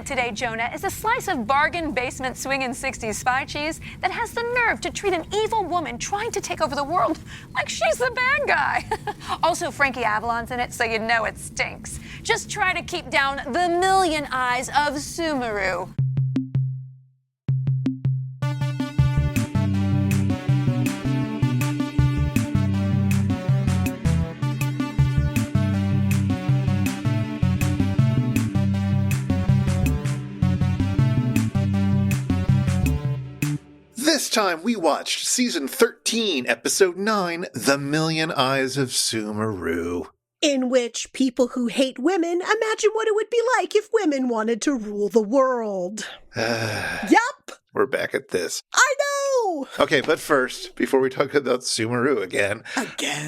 it today, Jonah, is a slice of bargain basement swinging 60s spy cheese that has the nerve to treat an evil woman trying to take over the world like she's the bad guy. Also, Frankie Avalon's in it, so you know it stinks. Just try to keep down the million eyes of Sumuru. This time we watched Season 13, Episode 9, The Million Eyes of Sumuru. In which people who hate women imagine what it would be like if women wanted to rule the world. Yup! We're back at this. I know! Okay, but first, before we talk about Sumuru again,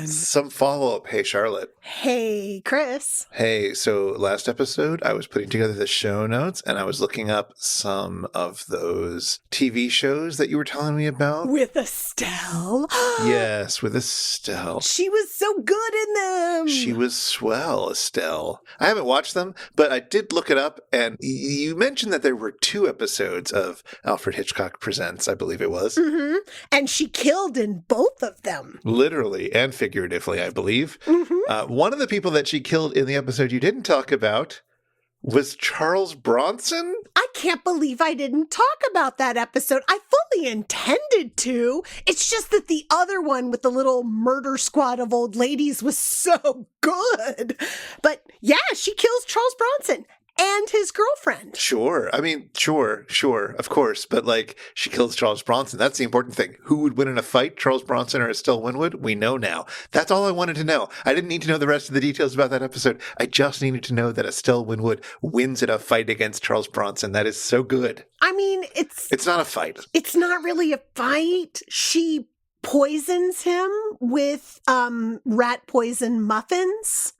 some follow-up. Hey, Charlotte. Hey, Chris. Hey, so last episode, I was putting together the show notes, and I was looking up some of those TV shows that you were telling me about. With Estelle? Yes, with Estelle. She was so good in them! She was swell, Estelle. I haven't watched them, but I did look it up, and you mentioned that there were 2 episodes of Alfred Hitchcock Presents, I believe it was. Mm-hmm. And she killed in both of them. Literally and figuratively, I believe. Mm-hmm. One of the people that she killed in the episode you didn't talk about was Charles Bronson. I can't believe I didn't talk about that episode. I fully intended to. It's just that the other one with the little murder squad of old ladies was so good. But yeah, she kills Charles Bronson and his girlfriend. Sure. I mean, sure, of course. But, like, she kills Charles Bronson. That's the important thing. Who would win in a fight, Charles Bronson or Estelle Winwood? We know now. That's all I wanted to know. I didn't need to know the rest of the details about that episode. I just needed to know that Estelle Winwood wins in a fight against Charles Bronson. That is so good. I mean, It's not a fight. It's not really a fight. She poisons him with rat poison muffins.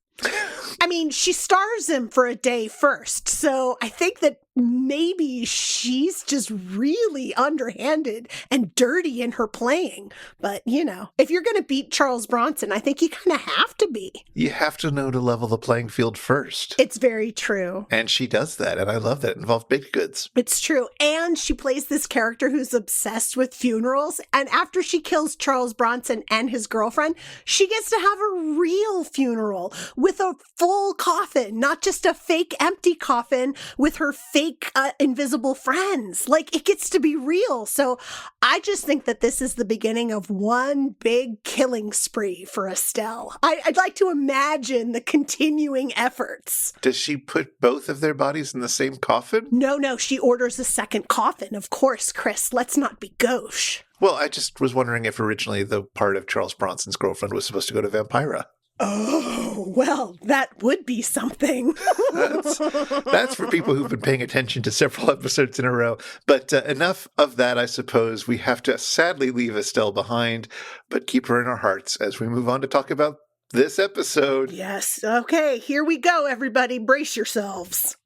I mean, she stars him for a day first, so I think that maybe she's just really underhanded and dirty in her playing. But, you know, if you're going to beat Charles Bronson, I think you kind of have to be. You have to know to level the playing field first. It's very true. And she does that, and I love that. It involves baked goods. It's true. And she plays this character who's obsessed with funerals. And after she kills Charles Bronson and his girlfriend, she gets to have a real funeral with a full coffin, not just a fake empty coffin with her fake invisible friends. Like, it gets to be real. So I just think that this is the beginning of one big killing spree for Estelle. I'd like to imagine the continuing efforts. Does she put both of their bodies in the same coffin? No, she orders a second coffin. Of course, Chris, let's not be gauche. Well, I just was wondering if originally the part of Charles Bronson's girlfriend was supposed to go to Vampira. Oh, well, that would be something. That's for people who've been paying attention to several episodes in a row. But enough of that, I suppose. We have to sadly leave Estelle behind, but keep her in our hearts as we move on to talk about this episode. Yes. Okay, here we go, everybody. Brace yourselves.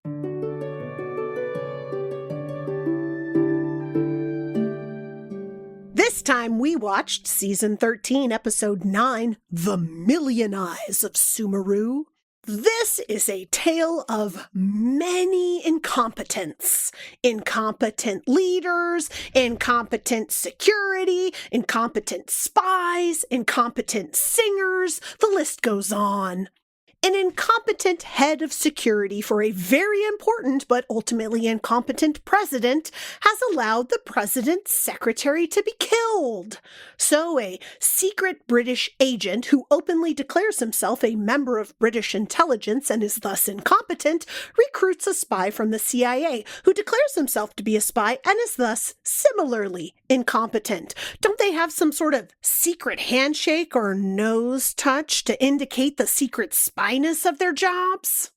This time we watched Season 13, Episode 9, The Million Eyes of Sumuru. This is a tale of many incompetents. Incompetent leaders, incompetent security, incompetent spies, incompetent singers. The list goes on. An incompetent head of security for a very important but ultimately incompetent president has allowed the president's secretary to be killed. So a secret British agent who openly declares himself a member of British intelligence and is thus incompetent recruits a spy from the CIA who declares himself to be a spy and is thus similarly incompetent. Don't they have some sort of secret handshake or nose touch to indicate the secret spyness of their jobs?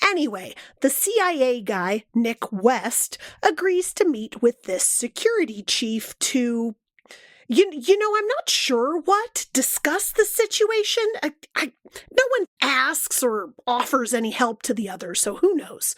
Anyway, the CIA guy, Nick West, agrees to meet with this security chief to, you know, I'm not sure what, discuss the situation. No one asks or offers any help to the other, so who knows?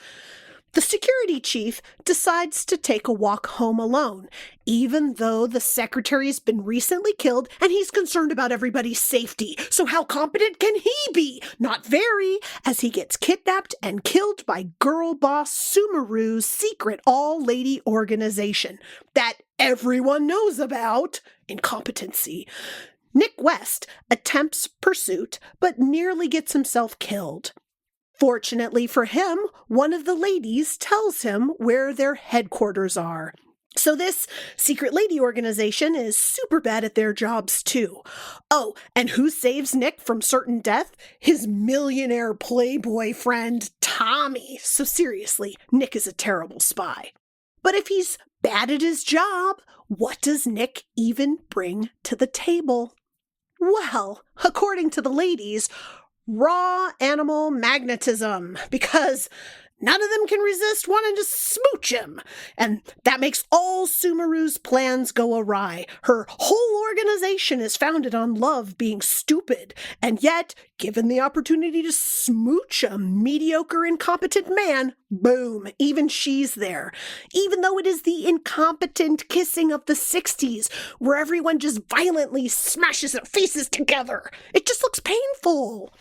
The security chief decides to take a walk home alone, even though the secretary's been recently killed and he's concerned about everybody's safety. So how competent can he be? Not very, as he gets kidnapped and killed by girl boss Sumuru's secret all-lady organization that everyone knows about. Incompetency. Nick West attempts pursuit, but nearly gets himself killed. Fortunately for him, one of the ladies tells him where their headquarters are. So this secret lady organization is super bad at their jobs too. Oh, and who saves Nick from certain death? His millionaire playboy friend, Tommy. So seriously, Nick is a terrible spy. But if he's bad at his job, what does Nick even bring to the table? Well, according to the ladies, raw animal magnetism, because none of them can resist wanting to smooch him. And that makes all Sumuru's plans go awry. Her whole organization is founded on love being stupid. And yet, given the opportunity to smooch a mediocre, incompetent man, boom, even she's there. Even though it is the incompetent kissing of the 60s, where everyone just violently smashes their faces together. It just looks painful.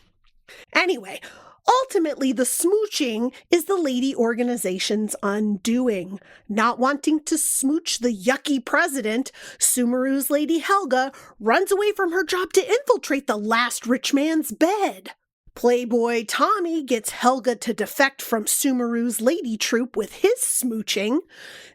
Anyway, ultimately, the smooching is the lady organization's undoing. Not wanting to smooch the yucky president, Sumuru's Lady Helga runs away from her job to infiltrate the last rich man's bed. Playboy Tommy gets Helga to defect from Sumuru's lady troupe with his smooching.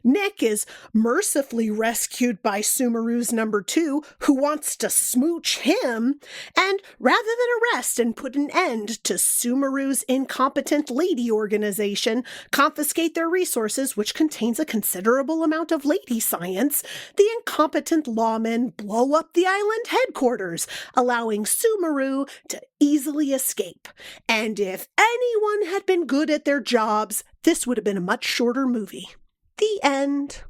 Nick is mercifully rescued by Sumuru's number 2, who wants to smooch him. And rather than arrest and put an end to Sumuru's incompetent lady organization, confiscate their resources, which contains a considerable amount of lady science, the incompetent lawmen blow up the island headquarters, allowing Sumuru to easily escape. And if anyone had been good at their jobs, this would have been a much shorter movie. The end.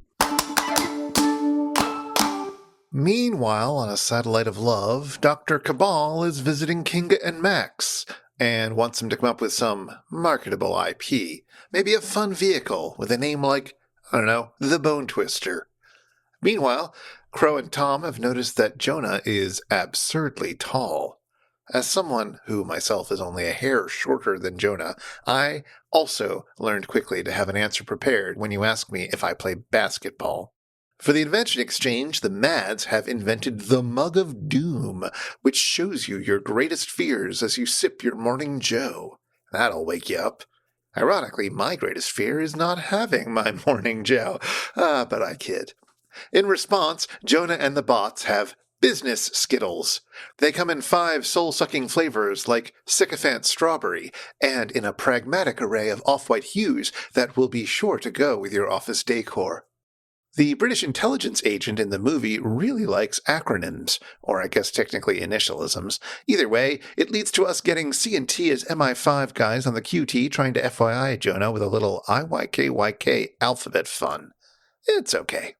Meanwhile, on a satellite of love, Dr. Cabal is visiting Kinga and Max and wants him to come up with some marketable IP. Maybe a fun vehicle with a name like, I don't know, the Bone Twister. Meanwhile, Crow and Tom have noticed that Jonah is absurdly tall. As someone who myself is only a hair shorter than Jonah, I also learned quickly to have an answer prepared when you ask me if I play basketball. For the invention exchange, the Mads have invented the Mug of Doom, which shows you your greatest fears as you sip your morning joe. That'll wake you up. Ironically, my greatest fear is not having my morning joe. But I kid. In response, Jonah and the bots have business Skittles. They come in 5 soul-sucking flavors like sycophant strawberry, and in a pragmatic array of off-white hues that will be sure to go with your office decor. The British intelligence agent in the movie really likes acronyms, or I guess technically initialisms. Either way, it leads to us getting C&T as MI5 guys on the QT trying to FYI Jonah with a little IYKYK alphabet fun. It's okay.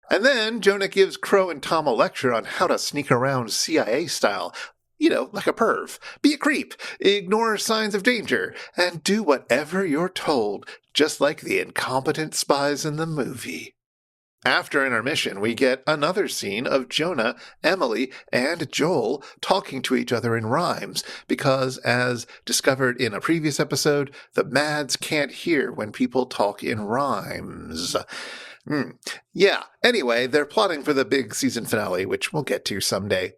And then Jonah gives Crow and Tom a lecture on how to sneak around CIA style. You know, like a perv. Be a creep, ignore signs of danger, and do whatever you're told, just like the incompetent spies in the movie. After intermission, we get another scene of Jonah, Emily, and Joel talking to each other in rhymes, because, as discovered in a previous episode, the Mads can't hear when people talk in rhymes. Yeah, anyway, they're plotting for the big season finale, which we'll get to someday.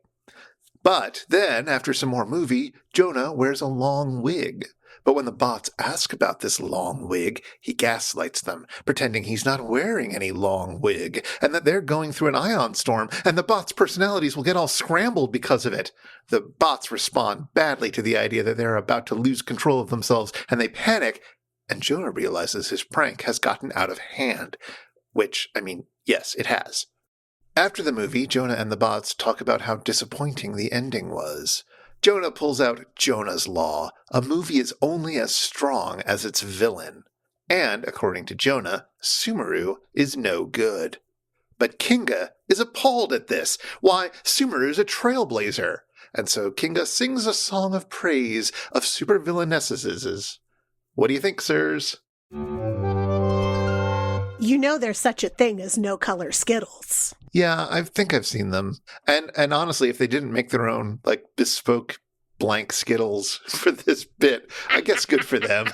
But then, after some more movie, Jonah wears a long wig. But when the bots ask about this long wig, he gaslights them, pretending he's not wearing any long wig, and that they're going through an ion storm, and the bots' personalities will get all scrambled because of it. The bots respond badly to the idea that they're about to lose control of themselves, and they panic, and Jonah realizes his prank has gotten out of hand. Which, I mean, yes, it has. After the movie, Jonah and the bots talk about how disappointing the ending was. Jonah pulls out Jonah's Law. A movie is only as strong as its villain. And, according to Jonah, Sumuru is no good. But Kinga is appalled at this. Why, Sumuru's a trailblazer. And so Kinga sings a song of praise of supervillainesses. What do you think, sirs? You know there's such a thing as no-color Skittles. Yeah, I think I've seen them. And honestly, if they didn't make their own, like, bespoke blank Skittles for this bit, I guess good for them.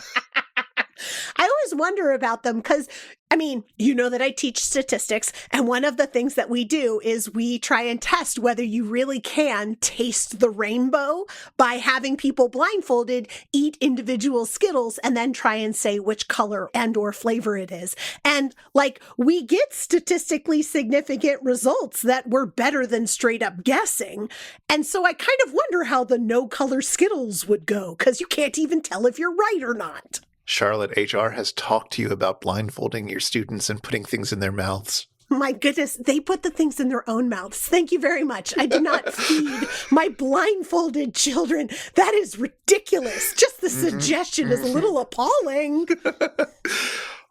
I always wonder about them because, I mean, you know that I teach statistics, and one of the things that we do is we try and test whether you really can taste the rainbow by having people blindfolded eat individual Skittles and then try and say which color and or flavor it is. And like, we get statistically significant results that were better than straight up guessing. And so I kind of wonder how the no color Skittles would go, because you can't even tell if you're right or not. Charlotte, HR has talked to you about blindfolding your students and putting things in their mouths. My goodness, they put the things in their own mouths. Thank you very much. I did not feed my blindfolded children. That is ridiculous. Just the suggestion is a little appalling.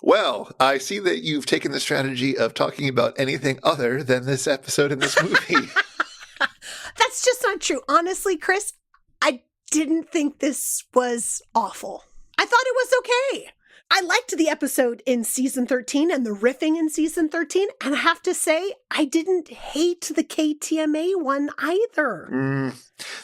Well, I see that you've taken the strategy of talking about anything other than this episode in this movie. That's just not true. Honestly, Chris, I didn't think this was awful. I thought it was okay. I liked the episode in season 13 and the riffing in season 13. And I have to say, I didn't hate the KTMA one either.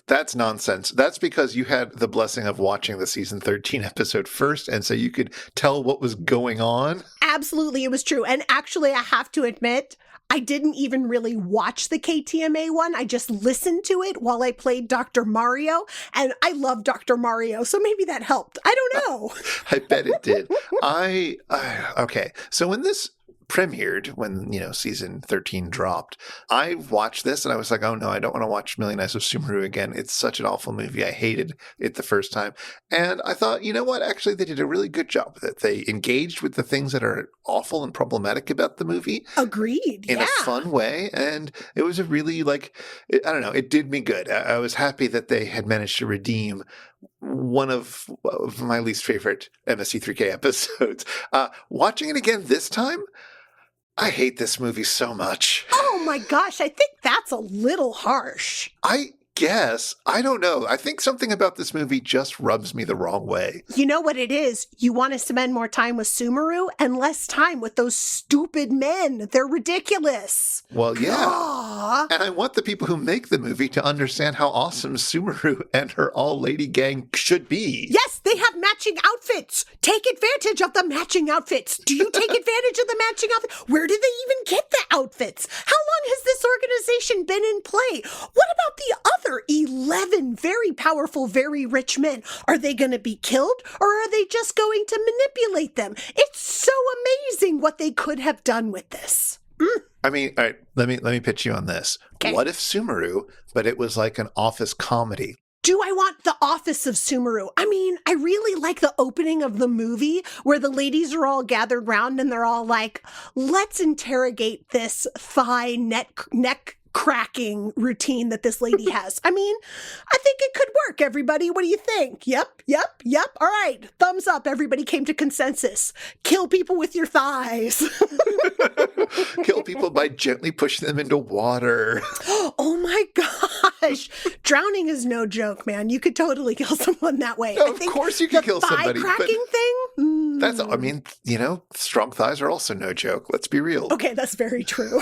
That's nonsense. That's because you had the blessing of watching the season 13 episode first. And so you could tell what was going on. Absolutely, it was true. And actually, I have to admit, I didn't even really watch the KTMA one. I just listened to it while I played Dr. Mario. And I love Dr. Mario, so maybe that helped. I don't know. I bet it did. Okay. So when this premiered, when, season 13 dropped, I watched this and I was like, oh no, I don't want to watch Million Eyes of Sumuru again. It's such an awful movie. I hated it the first time. And I thought, you know what? Actually, they did a really good job with it. They engaged with the things that are awful and problematic about the movie. Agreed. In a fun way. And it was a really, I don't know, it did me good. I was happy that they had managed to redeem one of my least favorite MST3K episodes. Watching it again this time, I hate this movie so much. Oh my gosh, I think that's a little harsh. I guess. I don't know. I think something about this movie just rubs me the wrong way. You know what it is? You want to spend more time with Sumuru and less time with those stupid men. They're ridiculous. Well, yeah. Aww. And I want the people who make the movie to understand how awesome Sumuru and her all-lady gang should be. Yes, they have matching outfits. Take advantage of the matching outfits. Do you take advantage of the matching outfits? Where did they even get the outfits? How long has this organization been in play? What about the other 11 very powerful, very rich men? Are they going to be killed, or are they just going to manipulate them? It's so amazing what they could have done with this. I mean, all right, let me pitch you on this. Okay. What if Sumuru, but it was like an office comedy? Do I want the office of Sumuru? I mean, I really like the opening of the movie where the ladies are all gathered round and they're all like, let's interrogate this thigh neck cracking routine that this lady has. I mean, I think it could work, everybody. What do you think? Yep. All right. Thumbs up. Everybody came to consensus. Kill people with your thighs. Kill people by gently pushing them into water. Oh my gosh. Drowning is no joke, man. You could totally kill someone that way. No, of course you can kill somebody. The thigh cracking thing? That's, I mean, strong thighs are also no joke. Let's be real. Okay, that's very true.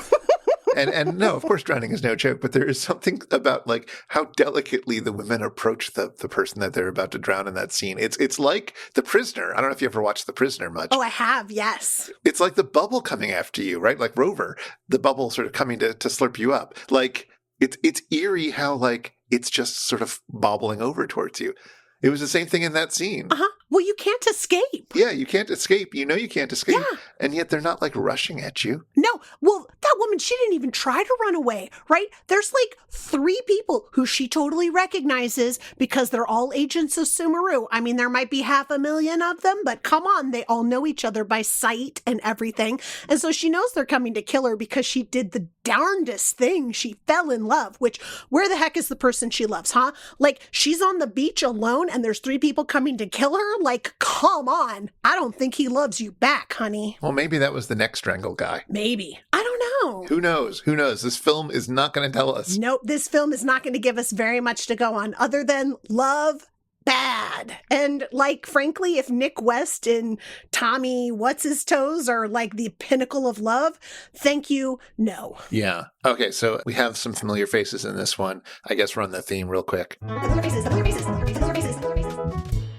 And no, of course, drowning is no joke, but there is something about like how delicately the women approach the person that they're about to drown in that scene. It's like The Prisoner. I don't know if you ever watched The Prisoner much. Oh, I have, yes. It's like the bubble coming after you, right? Like Rover, the bubble sort of coming to slurp you up. Like it's eerie how like it's just sort of bobbling over towards you. It was the same thing in that scene. Uh-huh. Well, you can't escape. Yeah, you can't escape. You know you can't escape. Yeah. And yet they're not like rushing at you. No. Well, that woman, she didn't even try to run away, right? There's like 3 people who she totally recognizes because they're all agents of Sumuru. I mean, there might be 500,000 of them, but come on, they all know each other by sight and everything. And so she knows they're coming to kill her because she did the darndest thing. She fell in love, which where the heck is the person she loves, huh? Like she's on the beach alone and there's 3 people coming to kill her. Like, come on. I don't think he loves you back, honey. Well, maybe that was the neck strangle guy. Maybe. I don't know. Who knows? Who knows? This film is not going to tell us. Nope. This film is not going to give us very much to go on other than love bad. And like, frankly, if Nick West and Tommy What's-His-Toes are like the pinnacle of love, thank you, no. Yeah. Okay, so we have some familiar faces in this one. I guess run the theme real quick.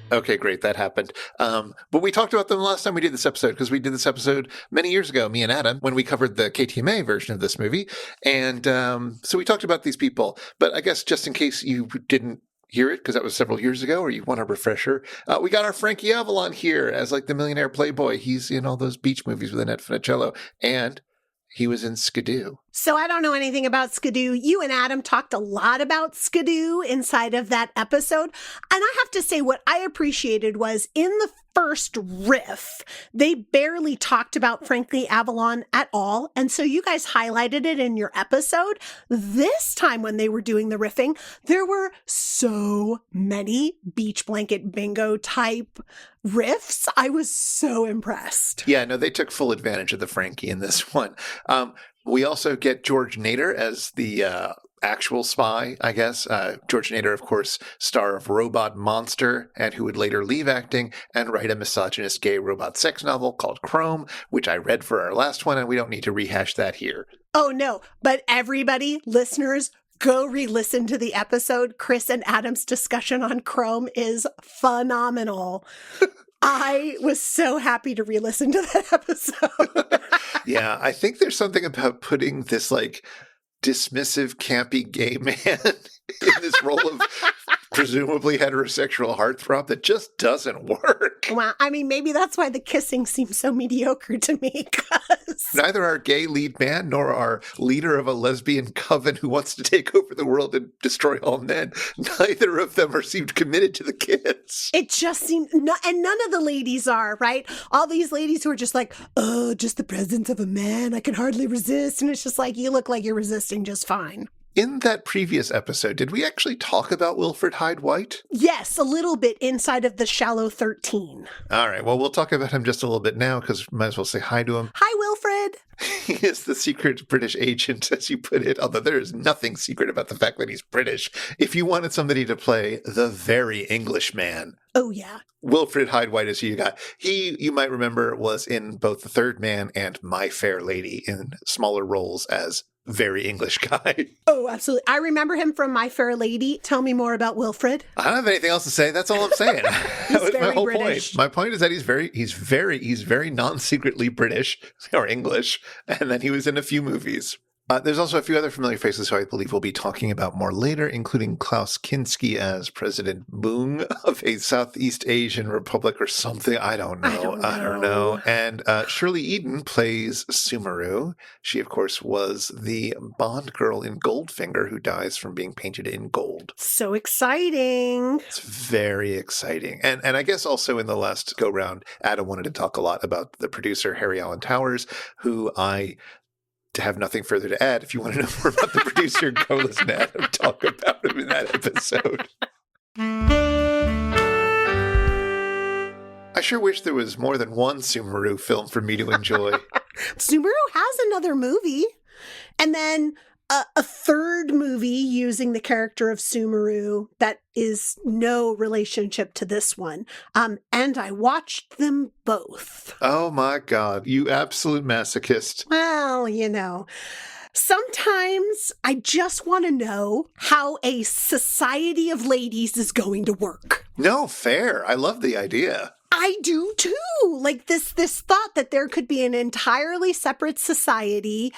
Okay, great. That happened. But we talked about them last time we did this episode, because we did this episode many years ago, me and Adam, when we covered the KTMA version of this movie. And so we talked about these people. But I guess just in case you didn't hear it, because that was several years ago, or you want a refresher, we got our Frankie Avalon here as like the millionaire playboy. He's in all those beach movies with Annette Funicello. And he was in Skidoo. So I don't know anything about Skidoo. You and Adam talked a lot about Skidoo inside of that episode. And I have to say, what I appreciated was in the first riff, they barely talked about Frankie Avalon at all. And so you guys highlighted it in your episode. This time when they were doing the riffing, there were so many beach blanket bingo type riffs. I was so impressed. Yeah, no, they took full advantage of the Frankie in this one. We also get George Nader as the actual spy, I guess. George Nader, of course, star of Robot Monster, and who would later leave acting and write a misogynist gay robot sex novel called Chrome, which I read for our last one, and we don't need to rehash that here. Oh, no. But everybody, listeners, go re-listen to the episode. Chris and Adam's discussion on Chrome is phenomenal. I was so happy to re-listen to that episode. Yeah, I think there's something about putting this like dismissive, campy gay man in this role of presumably heterosexual heartthrob that just doesn't work. Well, I mean, maybe that's why the kissing seems so mediocre to me, because neither our gay lead man nor our leader of a lesbian coven who wants to take over the world and destroy all men, neither of them seemed committed to the kids. it just seemed, and none of the ladies are, right? All these ladies who are just like, oh, just the presence of a man, I can hardly resist. And it's just like, you look like you're resisting just fine. In that previous episode, did we actually talk about Wilfred Hyde White? Yes, a little bit inside of the Shallow 13. All right, well, we'll talk about him just a little bit now, because we might as well say hi to him. Hi, Wilfred. He is the secret British agent, as you put it, although there is nothing secret about the fact that he's British. If you wanted somebody to play the very English man, Oh, yeah. Wilfred Hyde White is who you got. He, you might remember, was in both The Third Man and My Fair Lady in smaller roles as very English guy. Oh, absolutely. I remember him from My Fair Lady. Tell me more about Wilfred. I don't have anything else to say. That's all I'm saying. That was my whole British. point. My point is that he's very non-secretly British or English, and then he was in a few movies. There's also a few other familiar faces who I believe we'll be talking about more later, including Klaus Kinski as President Boong of a Southeast Asian republic or something. I don't know. And Shirley Eaton plays Sumuru. She, of course, was the Bond girl in Goldfinger who dies from being painted in gold. So exciting. It's very exciting. And I guess also in the last go-round, Adam wanted to talk a lot about the producer, Harry Alan Towers, who I have nothing further to add. If you want to know more about the producer, go listen to Adam talk about him in that episode. I sure wish there was more than one Sumuru film for me to enjoy. Sumuru has another movie. And then a third movie using the character of Sumuru that is no relationship to this one. And I watched them both. Oh my God, you absolute masochist. Well, you know, sometimes I just want to know how a society of ladies is going to work. No, fair. I love the idea. I do too. Like this thought that there could be an entirely separate society,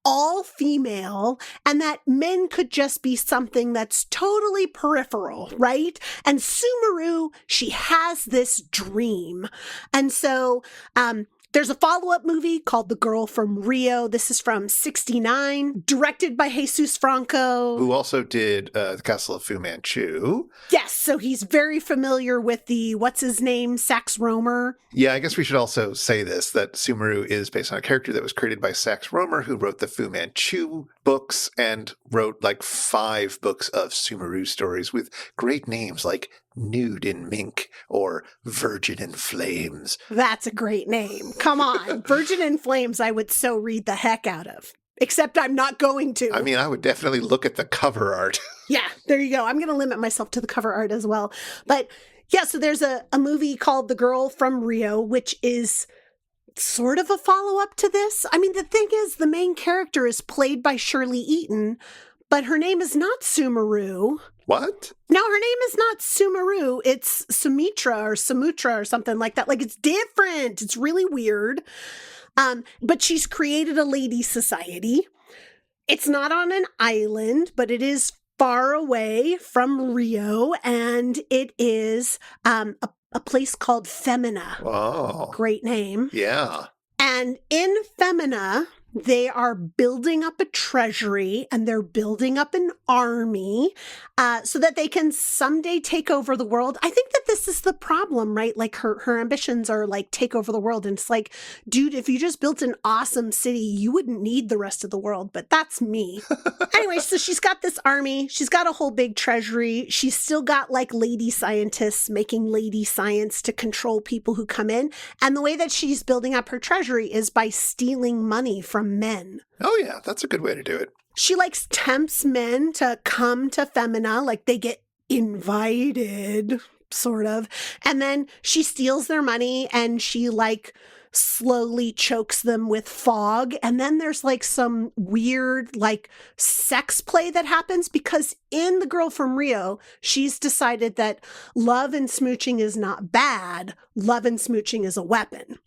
all female, and that men could just be something that's totally peripheral, right? And Sumuru, she has this dream. And so, there's a follow-up movie called The Girl from Rio. This is from '69, directed by Jesus Franco. Who also did The Castle of Fu Manchu. Yes, so he's very familiar with the, what's-his-name, Sax Rohmer. Yeah, I guess we should also say this, that Sumuru is based on a character that was created by Sax Rohmer, who wrote the Fu Manchu books and wrote like 5 books of Sumuru stories with great names like Nude in Mink or Virgin in Flames. That's a great name. Come on. Virgin in Flames, I would so read the heck out of. except I'm not going to. I mean, I would definitely look at the cover art. Yeah, there you go. I'm going to limit myself to the cover art as well. But yeah, so there's a movie called The Girl from Rio, which is sort of a follow-up to this. I mean, the thing is, the main character is played by Shirley Eaton, but her name is not Sumuru. What? No, her name is not Sumuru. It's Samutra or something like that. Like, it's different. It's really weird. But she's created a lady society. It's not on an island, but it is far away from Rio, and it is a place called Femina. Oh. Great name. Yeah. And in Femina, they are building up a treasury and they're building up an army so that they can someday take over the world. I think that this is the problem, right? Like her ambitions are like take over the world. And it's like, dude, if you just built an awesome city, you wouldn't need the rest of the world. But that's me. Anyway, so she's got this army. She's got a whole big treasury. She's still got like lady scientists making lady science to control people who come in. And the way that she's building up her treasury is by stealing money from men. Oh, yeah. That's a good way to do it. She tempts men to come to Femina, like they get invited, sort of. And then she steals their money and she slowly chokes them with fog. And then there's some weird sex play that happens because in The Girl from Rio, she's decided that love and smooching is not bad. Love and smooching is a weapon,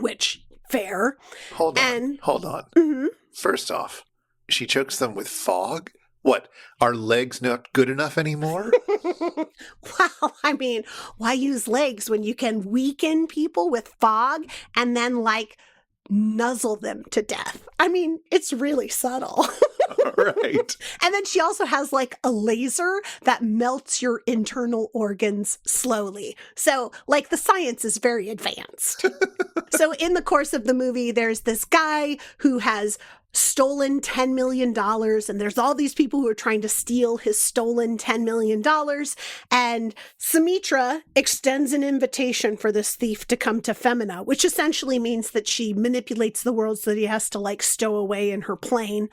which fair. Hold on. Mm-hmm. First off, she chokes them with fog? What? Are legs not good enough anymore? Well, I mean, why use legs when you can weaken people with fog and then nuzzle them to death? I mean, it's really subtle. Right. And then she also has a laser that melts your internal organs slowly. So the science is very advanced. So in the course of the movie, there's this guy who has stolen $10 million, and there's all these people who are trying to steal his stolen $10 million. And Sumitra extends an invitation for this thief to come to Femina, which essentially means that she manipulates the world so that he has to stow away in her plane.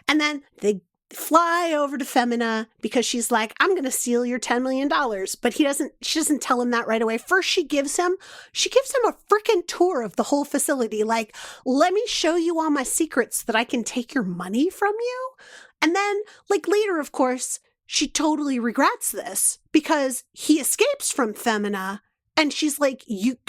And then they fly over to Femina because she's like, I'm going to steal your $10 million. But she doesn't tell him that right away. First, she gives him a freaking tour of the whole facility. Let me show you all my secrets so that I can take your money from you. And then later, of course, she totally regrets this because he escapes from Femina. And she's like,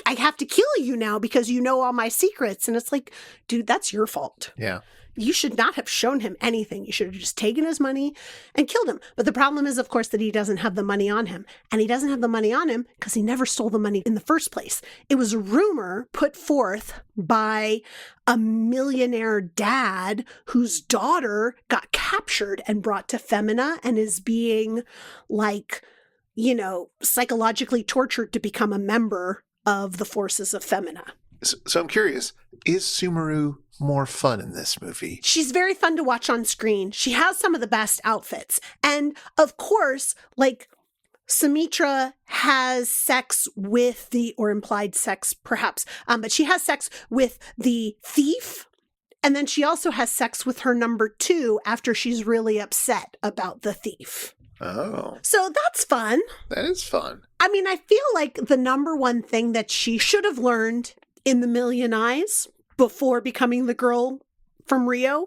I have to kill you now because you know all my secrets. And it's like, dude, that's your fault. Yeah. You should not have shown him anything. You should have just taken his money and killed him. But the problem is, of course, that he doesn't have the money on him. And he doesn't have the money on him because he never stole the money in the first place. It was a rumor put forth by a millionaire dad whose daughter got captured and brought to Femina and is being psychologically tortured to become a member of the forces of Femina. So I'm curious, is Sumuru more fun in this movie? She's very fun to watch on screen. She has some of the best outfits. And of course, Sumitra has sex with or implied sex perhaps, but she has sex with the thief. And then she also has sex with her number 2 after she's really upset about the thief. Oh. So that's fun. That is fun. I mean, I feel like the number one thing that she should have learned in The Million Eyes before becoming the girl from Rio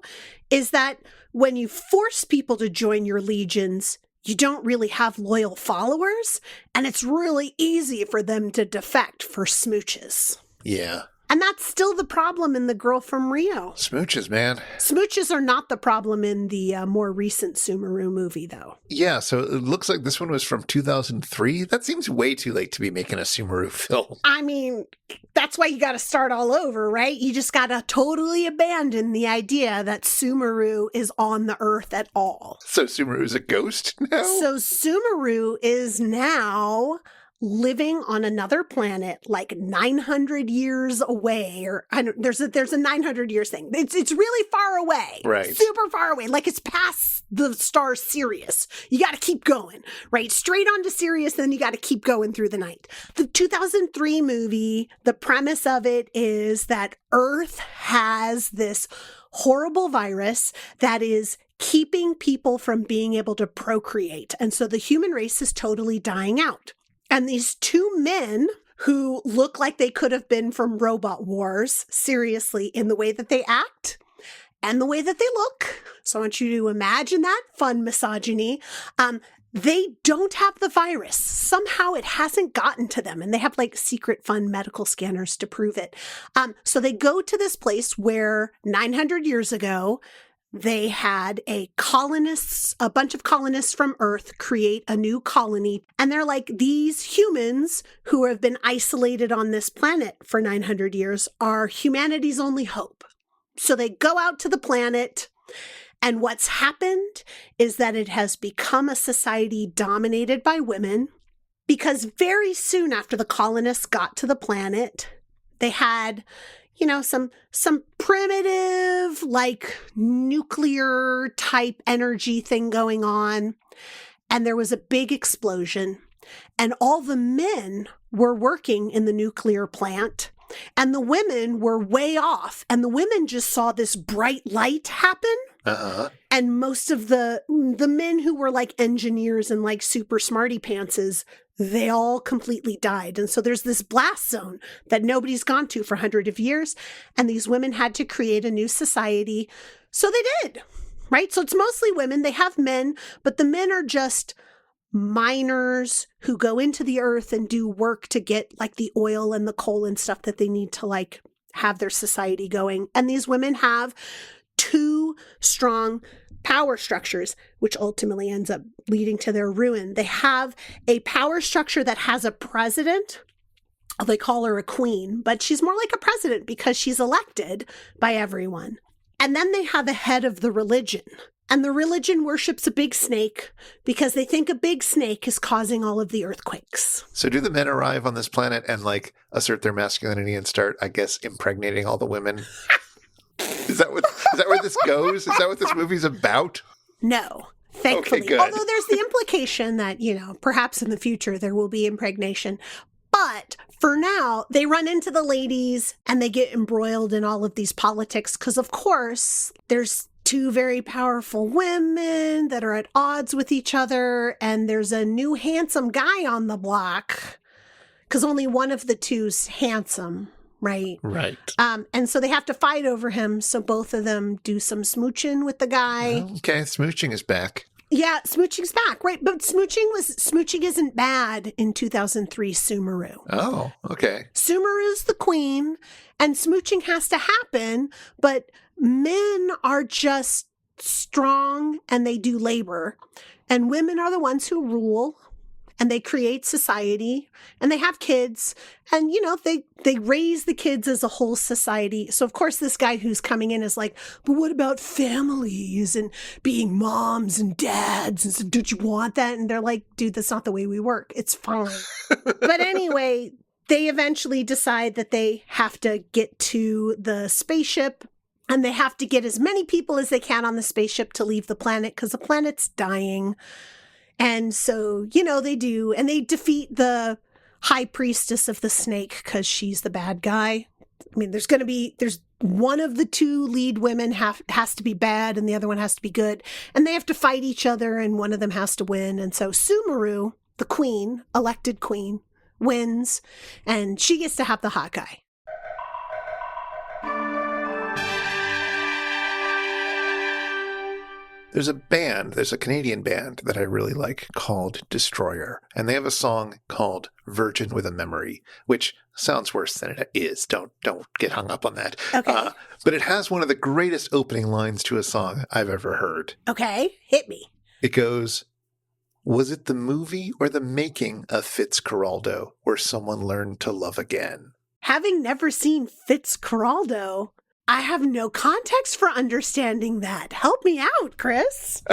is that when you force people to join your legions, you don't really have loyal followers, and it's really easy for them to defect for smooches. Yeah. And that's still the problem in The Girl from Rio. Smooches, man. Smooches are not the problem in the more recent Sumuru movie, though. Yeah, so it looks like this one was from 2003. That seems way too late to be making a Sumuru film. I mean, that's why you got to start all over, right? You just got to totally abandon the idea that Sumuru is on the earth at all. So Sumuru is a ghost now? So Sumuru is now living on another planet 900 years away, or there's a 900 years thing. It's really far away. Right. Super far away. It's past the star Sirius. You got to keep going, right? Straight on to Sirius, then you got to keep going through the night. The 2003 movie, the premise of it is that Earth has this horrible virus that is keeping people from being able to procreate. And so the human race is totally dying out. And these two men who look like they could have been from Robot Wars, seriously, in the way that they act and the way that they look. So I want you to imagine that fun misogyny. They don't have the virus. Somehow it hasn't gotten to them, and they have like secret fun medical scanners to prove it. So they go to this place where 900 years ago, they had a bunch of colonists from Earth create a new colony. And they're like, these humans who have been isolated on this planet for 900 years are humanity's only hope. So they go out to the planet. And what's happened is that it has become a society dominated by women, because very soon after the colonists got to the planet, they had, some primitive, like nuclear type energy thing going on. And there was a big explosion. And all the men were working in the nuclear plant. And the women were way off. And the women just saw this bright light happen. Uh-huh. And most of the men who were like engineers and like super smarty pantses, they all completely died. And so there's this blast zone that nobody's gone to for hundreds of years. And these women had to create a new society. So they did, right? So it's mostly women. They have men, but the men are just miners who go into the earth and do work to get like the oil and the coal and stuff that they need to like have their society going. And these women have two strong power structures, which ultimately ends up leading to their ruin. They have a power structure that has a president. They call her a queen, but she's more like a president because she's elected by everyone. And then they have a head of the religion. And the religion worships a big snake because they think a big snake is causing all of the earthquakes. So do the men arrive on this planet and like assert their masculinity and start, I guess, impregnating all the women? Is that where this goes? Is that what this movie's about? No, thankfully. Okay, good. Although there's the implication that, perhaps in the future there will be impregnation. But for now, they run into the ladies and they get embroiled in all of these politics because, of course, there's two very powerful women that are at odds with each other. And there's a new handsome guy on the block because only one of the two's handsome. Right. Right. And so they have to fight over him. So both of them do some smooching with the guy. Okay, smooching is back. Yeah, smooching's back, right? But smooching isn't bad in 2003 Sumuru. Oh, okay. Sumuru's the queen, and smooching has to happen, but men are just strong and they do labor, and women are the ones who rule. And they create society, and they have kids, and, they raise the kids as a whole society. So, of course, this guy who's coming in is like, but what about families and being moms and dads? And so, don't you want that? And they're like, dude, that's not the way we work. It's fine. But anyway, they eventually decide that they have to get to the spaceship, and they have to get as many people as they can on the spaceship to leave the planet because the planet's dying. And so, they do. And they defeat the high priestess of the snake because she's the bad guy. I mean, there's one of the two lead women has to be bad and the other one has to be good. And they have to fight each other and one of them has to win. And so Sumuru, the queen, elected queen, wins. And she gets to have the hot guy. There's a Canadian band that I really like called Destroyer, and they have a song called Virgin with a Memory, which sounds worse than it is. Don't get hung up on that. Okay. But it has one of the greatest opening lines to a song I've ever heard. Okay, hit me. It goes, "Was it the movie or the making of Fitzcarraldo where someone learned to love again?" Having never seen Fitzcarraldo, I have no context for understanding that. Help me out, Chris.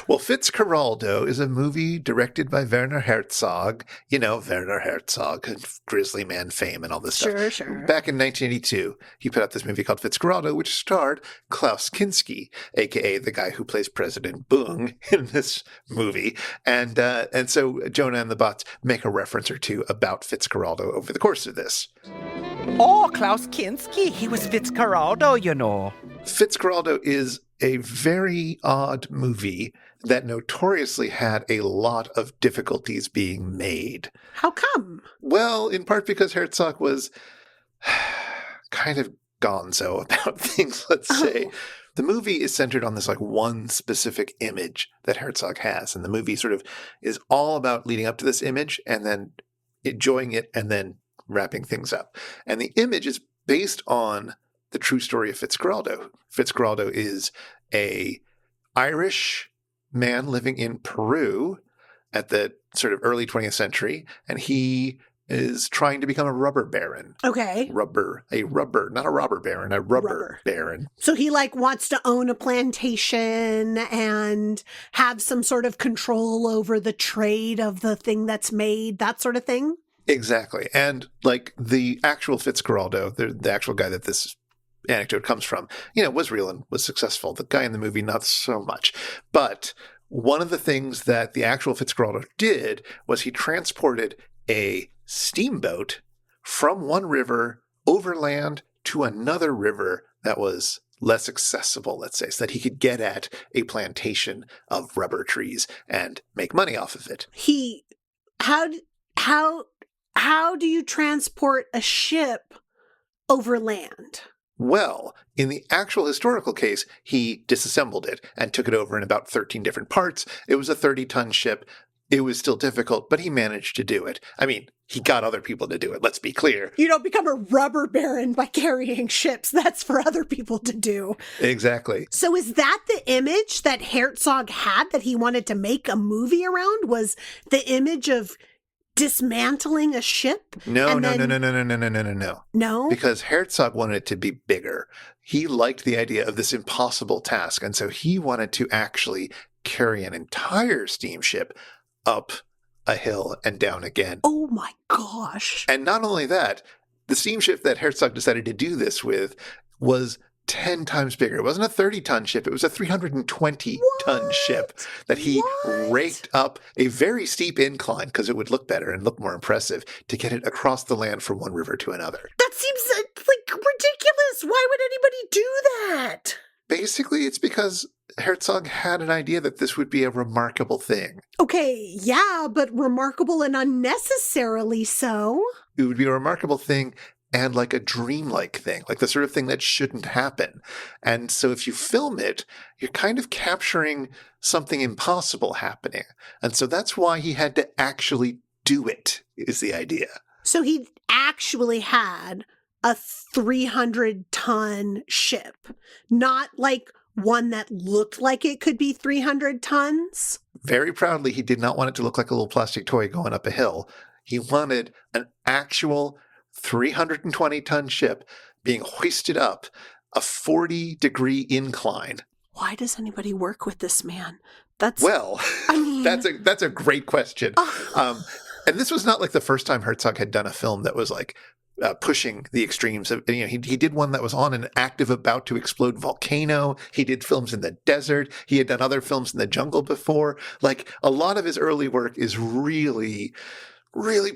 Well, Fitzcarraldo is a movie directed by Werner Herzog. Werner Herzog, Grizzly Man fame and all this stuff. Sure. Back in 1982, he put out this movie called Fitzcarraldo, which starred Klaus Kinski, a.k.a. the guy who plays President Boong in this movie. And so Jonah and the Bots make a reference or two about Fitzcarraldo over the course of this. Oh, Klaus Kinski. He was Fitzcarraldo, you know. Fitzcarraldo is a very odd movie that notoriously had a lot of difficulties being made. How come? Well, in part because Herzog was kind of gonzo about things, let's say. The movie is centered on this like one specific image that Herzog has, and the movie sort of is all about leading up to this image and then enjoying it and then wrapping things up. And the image is based on the true story of Fitzcarraldo. Fitzcarraldo is a Irish man living in Peru at the sort of early 20th century, and he is trying to become a rubber baron. Okay. Not a robber baron, a rubber baron. So he like wants to own a plantation and have some sort of control over the trade of the thing that's made, that sort of thing? Exactly. And like the actual Fitzcarraldo, the actual guy that this anecdote comes from, was real and was successful. The guy in the movie, not so much. But one of the things that the actual Fitzcarraldo did was he transported a steamboat from one river overland to another river that was less accessible, let's say, so that he could get at a plantation of rubber trees and make money off of it. How do you transport a ship over land? Well, in the actual historical case, he disassembled it and took it over in about 13 different parts. It was a 30-ton ship. It was still difficult, but he managed to do it. I mean, he got other people to do it, let's be clear. You don't become a rubber baron by carrying ships. That's for other people to do. Exactly. So is that the image that Herzog had that he wanted to make a movie around? Was the image of dismantling a ship? No. No? Because Herzog wanted it to be bigger. He liked the idea of this impossible task, and so he wanted to actually carry an entire steamship up a hill and down again. Oh my gosh. And not only that, the steamship that Herzog decided to do this with was 10 times bigger. It wasn't a 30-ton ship. It was a 320-ton ship that he raked up a very steep incline because it would look better and look more impressive to get it across the land from one river to another. That seems like ridiculous. Why would anybody do that? Basically, it's because Herzog had an idea that this would be a remarkable thing. Okay, yeah, but remarkable and unnecessarily so. It would be a remarkable thing and like a dreamlike thing, like the sort of thing that shouldn't happen. And so if you film it, you're kind of capturing something impossible happening. And so that's why he had to actually do it, is the idea. So he actually had a 300-ton ship, not like one that looked like it could be 300 tons. Very proudly, he did not want it to look like a little plastic toy going up a hill. He wanted an actual 320-ton ship being hoisted up a 40-degree incline. Why does anybody work with this man? That's a great question. And this was not like the first time Herzog had done a film that was like pushing the extremes of, he did one that was on an active about to explode volcano. He did films in the desert. He had done other films in the jungle before. Like a lot of his early work is really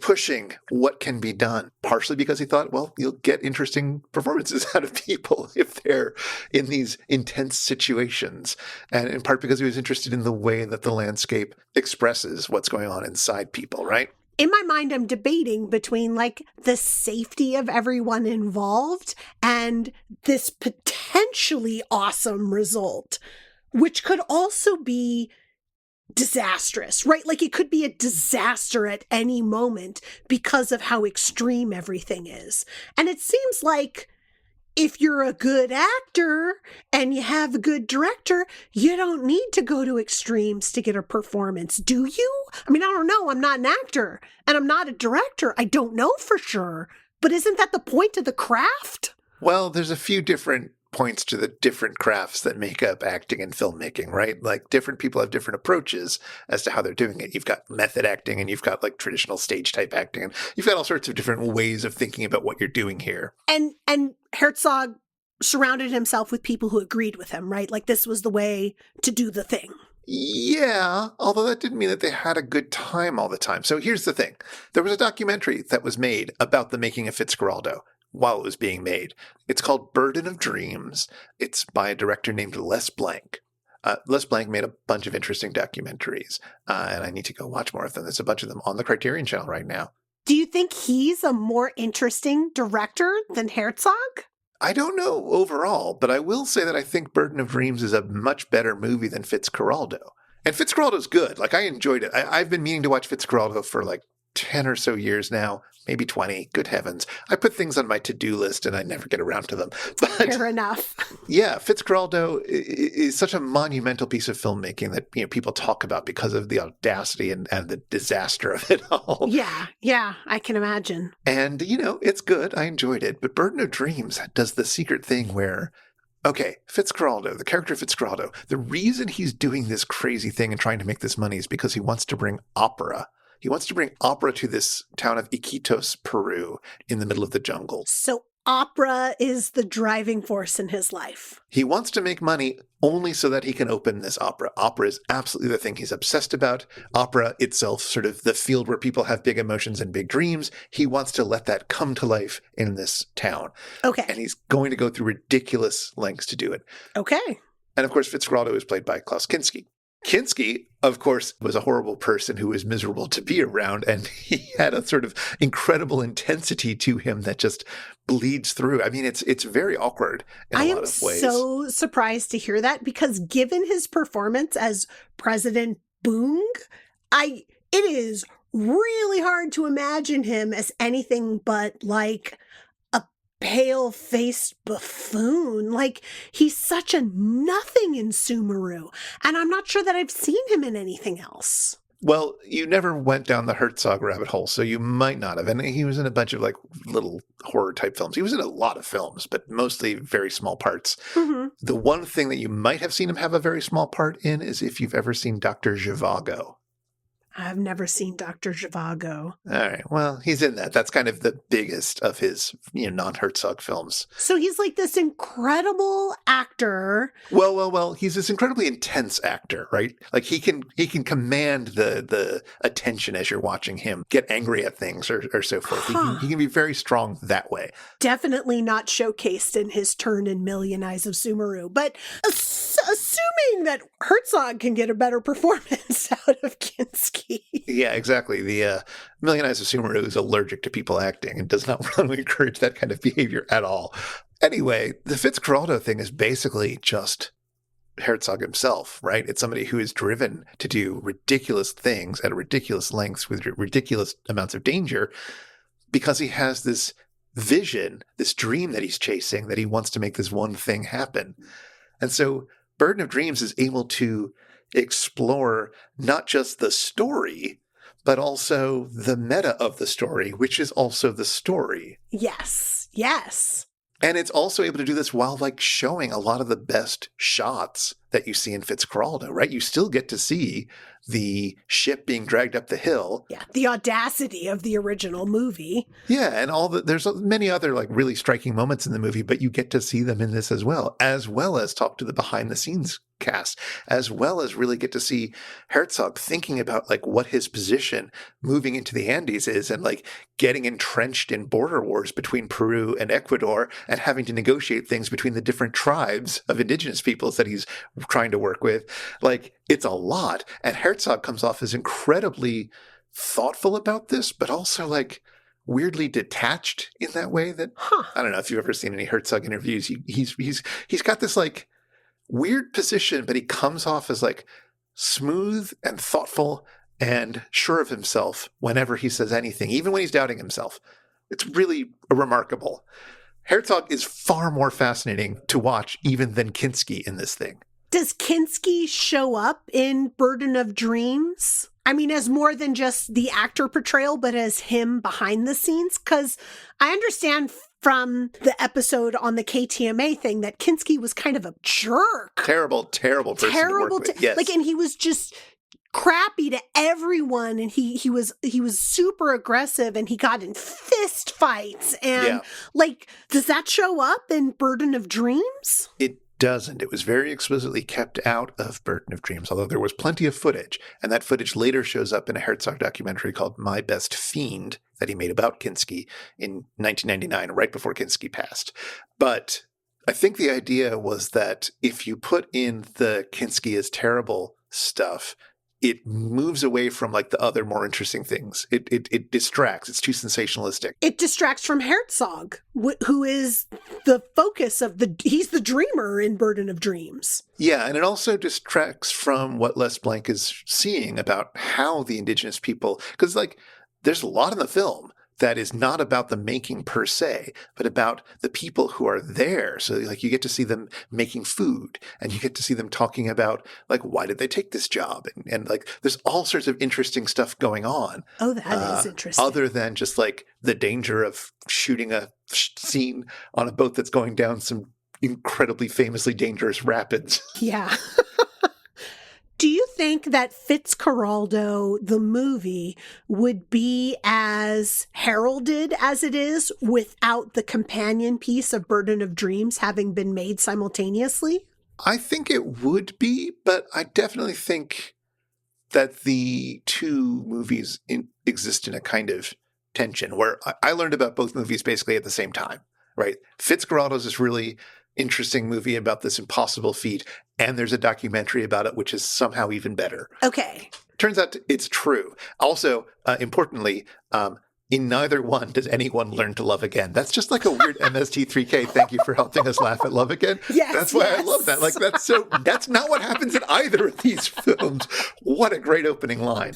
pushing what can be done, partially because he thought, well, you'll get interesting performances out of people if they're in these intense situations, and in part because he was interested in the way that the landscape expresses what's going on inside people, right? In my mind, I'm debating between like the safety of everyone involved and this potentially awesome result, which could also be disastrous, right? Like it could be a disaster at any moment because of how extreme everything is. And it seems like if you're a good actor and you have a good director, you don't need to go to extremes to get a performance, do you? I mean, I don't know. I'm not an actor and I'm not a director. I don't know for sure. But isn't that the point of the craft? Well, there's a few different points to the different crafts that make up acting and filmmaking, right? Like different people have different approaches as to how they're doing it. You've got method acting and you've got like traditional stage type acting, and you've got all sorts of different ways of thinking about what you're doing here. And Herzog surrounded himself with people who agreed with him, right? Like this was the way to do the thing. Yeah, although that didn't mean that they had a good time all the time. So here's the thing. There was a documentary that was made about the making of Fitzcarraldo. while it was being made. It's called Burden of Dreams. It's by a director named Les Blank. Les Blank made a bunch of interesting documentaries, and I need to go watch more of them. There's a bunch of them on the Criterion Channel right now. Do you think he's a more interesting director than Herzog? I don't know overall, but I will say that I think Burden of Dreams is a much better movie than Fitzcarraldo. And Fitzcarraldo's good. Like, I enjoyed it. I've been meaning to watch Fitzcarraldo for like 10 or so years now, maybe 20. Good heavens. I put things on my to-do list and I never get around to them. But Fair enough. yeah, Fitzcarraldo is such a monumental piece of filmmaking that, you know, people talk about because of the audacity and the disaster of it all. Yeah, I can imagine. And, you know, it's good. I enjoyed it. But Burden of Dreams does the secret thing where, okay, Fitzcarraldo, the character Fitzcarraldo, the reason he's doing this crazy thing and trying to make this money is because he wants to bring opera. He wants to bring opera to this town of Iquitos, Peru, in the middle of the jungle. So opera is the driving force in his life. He wants to make money only so that he can open this opera. Opera is absolutely the thing he's obsessed about. Opera itself, sort of the field where people have big emotions and big dreams. He wants to let that come to life in this town. Okay. And he's going to go through ridiculous lengths to do it. Okay. And of course, Fitzcarraldo is played by Klaus Kinski. Kinski, of course, was a horrible person who was miserable to be around, and he had a sort of incredible intensity to him that just bleeds through. I mean, it's very awkward in a lot of ways. I am so surprised to hear that, because given his performance as President Boong, it is really hard to imagine him as anything but like pale-faced buffoon. Like, he's such a nothing in Sumuru, and I'm not sure that I've seen him in anything else. Well, you never went down the Herzog rabbit hole, so you might not have. And he was in a bunch of like little horror-type films. He was in a lot of films, but mostly very small parts. Mm-hmm. The one thing that you might have seen him have a very small part in is if you've ever seen Dr. Zhivago. I've never seen Dr. Zhivago. All right. Well, he's in that. That's kind of the biggest of his, non-Herzog films. So he's like this incredible actor. Well. He's this incredibly intense actor, right? Like he can command the attention as you're watching him get angry at things or so forth. He can be very strong that way. Definitely not showcased in his turn in Million Eyes of Sumuru. But assuming that Herzog can get a better performance out of Kinski. Yeah, exactly. The Million Eyes of Sumuru is allergic to people acting and does not want to encourage that kind of behavior at all. Anyway, the Fitzcarraldo thing is basically just Herzog himself, right? It's somebody who is driven to do ridiculous things at ridiculous lengths with ridiculous amounts of danger because he has this vision, this dream that he's chasing, that he wants to make this one thing happen. And so Burden of Dreams is able to explore not just the story, but also the meta of the story, which is also the story. Yes. And it's also able to do this while like showing a lot of the best shots that you see in Fitzcarraldo, right? You still get to see the ship being dragged up the hill. Yeah, the audacity of the original movie. Yeah, and there's many other like really striking moments in the movie, but you get to see them in this as well as talk to the behind the scenes cast, as well as really get to see Herzog thinking about like what his position moving into the Andes is and like getting entrenched in border wars between Peru and Ecuador and having to negotiate things between the different tribes of indigenous peoples that he's trying to work with. Like, it's a lot. And Herzog comes off as incredibly thoughtful about this, but also like weirdly detached in that way that I don't know if you've ever seen any Herzog interviews. He's got this like weird position, but he comes off as like smooth and thoughtful and sure of himself whenever he says anything, even when he's doubting himself. It's really remarkable. Herzog is far more fascinating to watch even than Kinski in this thing. Does Kinski show up in Burden of Dreams? I mean, as more than just the actor portrayal, but as him behind the scenes? Because I understand from the episode on the KTMA thing that Kinski was kind of a jerk. Terrible person to work with. Yes. And he was just crappy to everyone, and he was super aggressive, and he got in fist fights, and like, does that show up in Burden of Dreams? It doesn't. It was very explicitly kept out of Burden of Dreams, although there was plenty of footage. And that footage later shows up in a Herzog documentary called My Best Fiend that he made about Kinski in 1999, right before Kinski passed. But I think the idea was that if you put in the Kinski is terrible stuff, it moves away from like the other more interesting things. It distracts. It's too sensationalistic. It distracts from Herzog, who is the focus of he's the dreamer in Burden of Dreams. Yeah, and it also distracts from what Les Blanc is seeing about how the indigenous people, because like there's a lot in the film that is not about the making per se, but about the people who are there. So like you get to see them making food, and you get to see them talking about like, why did they take this job? And like, there's all sorts of interesting stuff going on. Oh, that is interesting. Other than just like the danger of shooting a scene on a boat that's going down some incredibly famously dangerous rapids. Yeah. Do you think that Fitzcarraldo, the movie, would be as heralded as it is without the companion piece of Burden of Dreams having been made simultaneously? I think it would be, but I definitely think that the two movies exist in a kind of tension where I learned about both movies basically at the same time, right? Fitzcarraldo's this really interesting movie about this impossible feat, and there's a documentary about it, which is somehow even better. Okay. Turns out it's true. Also, importantly, in neither one does anyone learn to love again. That's just like a weird MST3K. Thank you for helping us laugh at love again. Yes, that's why I love that. Like that's not what happens in either of these films. What a great opening line.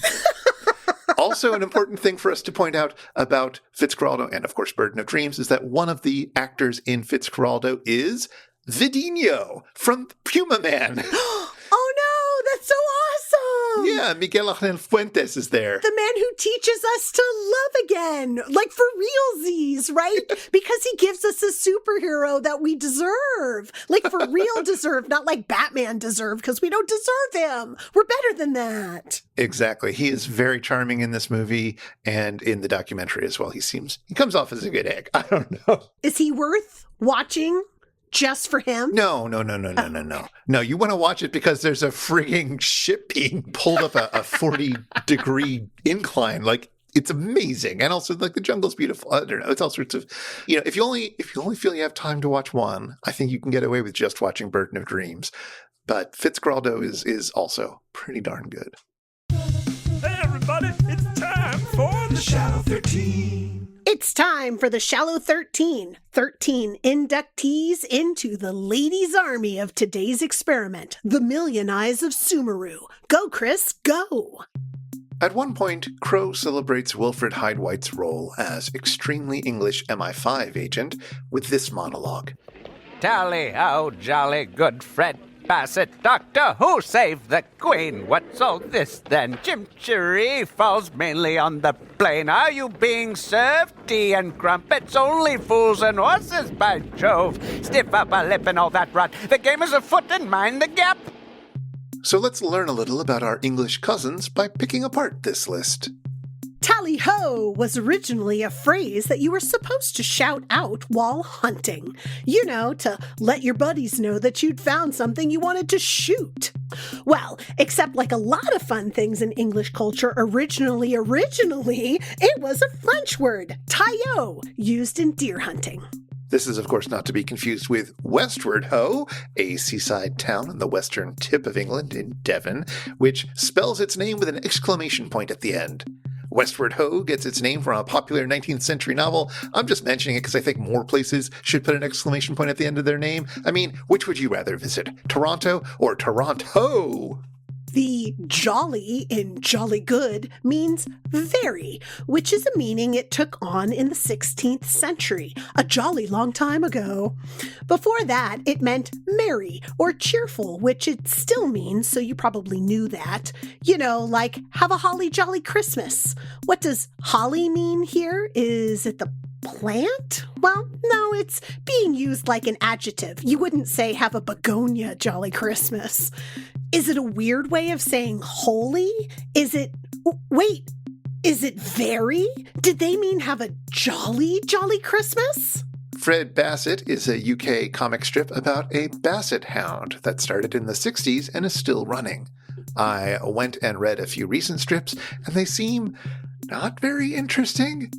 Also, an important thing for us to point out about Fitzcarraldo and, of course, Burden of Dreams is that one of the actors in Fitzcarraldo is Vidinho from Puma Man. Oh, no, that's so awesome. Yeah, Miguel Ángel Fuentes is there. The man who teaches us to love again, like for realsies, right? Because he gives us a superhero that we deserve, like for real deserve, not like Batman deserve, because we don't deserve him. We're better than that. Exactly. He is very charming in this movie and in the documentary as well. He comes off as a good egg. I don't know. Is he worth watching? Just for him? No. No, you want to watch it because there's a frigging ship being pulled up a 40-degree incline. Like, it's amazing. And also, like, the jungle's beautiful. I don't know. It's all sorts of, if you only feel you have time to watch one, I think you can get away with just watching Burden of Dreams. But Fitzcarraldo is also pretty darn good. Hey, everybody, it's time for the Shallow 13. It's time for the Shallow 13. 13 inductees into the ladies' army of today's experiment, the Million Eyes of Sumuru. Go, Chris, go! At one point, Crow celebrates Wilfred Hyde-White's role as extremely English MI5 agent with this monologue. Tally ho, jolly good Fred Bassett, Doctor Who saved the Queen. What's all this then? Chimchery falls mainly on the plain. Are you being served? Tea and crumpets, only fools and horses, by Jove. Stiff upper lip and all that rot. The game is afoot and mind the gap. So let's learn a little about our English cousins by picking apart this list. Tally-ho was originally a phrase that you were supposed to shout out while hunting. To let your buddies know that you'd found something you wanted to shoot. Well, except like a lot of fun things in English culture, originally, it was a French word, taillot, used in deer hunting. This is, of course, not to be confused with Westward Ho, a seaside town on the western tip of England in Devon, which spells its name with an exclamation point at the end. Westward Ho gets its name from a popular 19th century novel. I'm just mentioning it because I think more places should put an exclamation point at the end of their name. I mean, which would you rather visit, Toronto or Toronto? The jolly in jolly good means very, which is a meaning it took on in the 16th century, a jolly long time ago. Before that, it meant merry or cheerful, which it still means, so you probably knew that. Like have a holly jolly Christmas. What does holly mean here? Is it the plant? Well, no, it's being used like an adjective. You wouldn't say have a begonia jolly Christmas. Is it a weird way of saying holy? Is it very? Did they mean have a jolly Christmas? Fred Basset is a UK comic strip about a basset hound that started in the 60s and is still running. I went and read a few recent strips, and they seem not very interesting.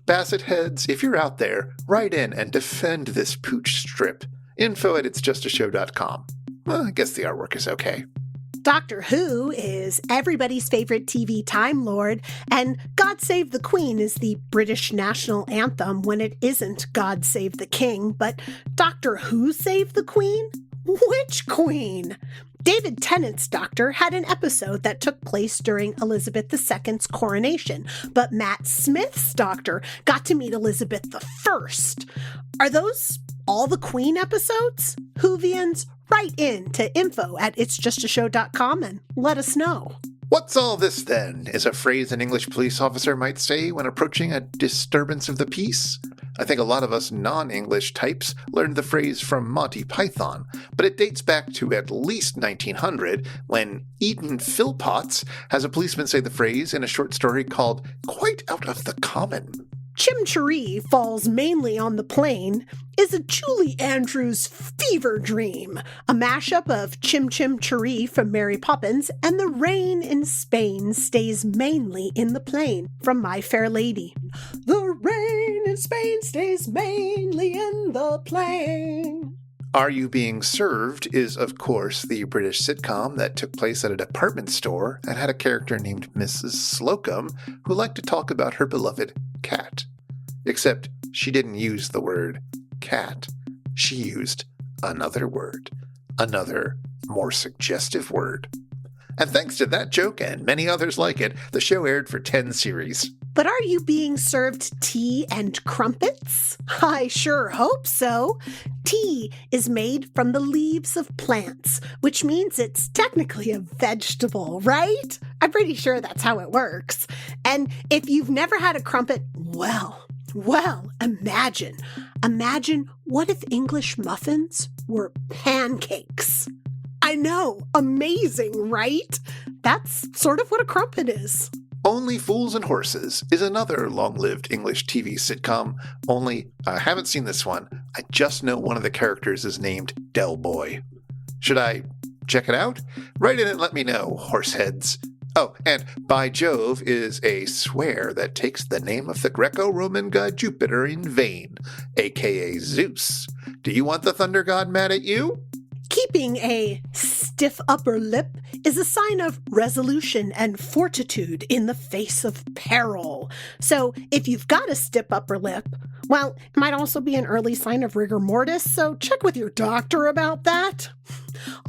Basset heads, if you're out there, write in and defend this pooch strip. info@itsjustashow.com. Well, I guess the artwork is okay. Doctor Who is everybody's favorite TV Time Lord, and God Save the Queen is the British national anthem when it isn't God Save the King, but Doctor Who Save the Queen? Which queen? David Tennant's Doctor had an episode that took place during Elizabeth II's coronation, but Matt Smith's Doctor got to meet Elizabeth I. Are those all the Queen episodes? Whovians, write in to info@itsjustashow.com and let us know. What's all this, then, is a phrase an English police officer might say when approaching a disturbance of the peace. I think a lot of us non-English types learned the phrase from Monty Python, but it dates back to at least 1900, when Eaton Philpotts has a policeman say the phrase in a short story called Quite Out of the Common. Chimchuree Falls Mainly on the Plain is a Julie Andrews fever dream, a mashup of Chim Chim Cheree from Mary Poppins and The Rain in Spain Stays Mainly in the Plain from My Fair Lady. The rain in Spain stays mainly in the plain. Are You Being Served is, of course, the British sitcom that took place at a department store and had a character named Mrs. Slocum who liked to talk about her beloved cat. Except she didn't use the word cat. She used another word. Another, more suggestive word. And thanks to that joke and many others like it, the show aired for 10 series. But are you being served tea and crumpets? I sure hope so. Tea is made from the leaves of plants, which means it's technically a vegetable, right? I'm pretty sure that's how it works. And if you've never had a crumpet, well, imagine what if English muffins were pancakes? I know, amazing, right? That's sort of what a crumpet is. Only Fools and Horses is another long-lived English TV sitcom, only I haven't seen this one. I just know one of the characters is named Del Boy. Should I check it out? Write in and let me know, horseheads. Oh, and By Jove is a swear that takes the name of the Greco-Roman god Jupiter in vain, aka Zeus. Do you want the thunder god mad at you? Keeping a stiff upper lip is a sign of resolution and fortitude in the face of peril. So if you've got a stiff upper lip, well, it might also be an early sign of rigor mortis, so check with your doctor about that.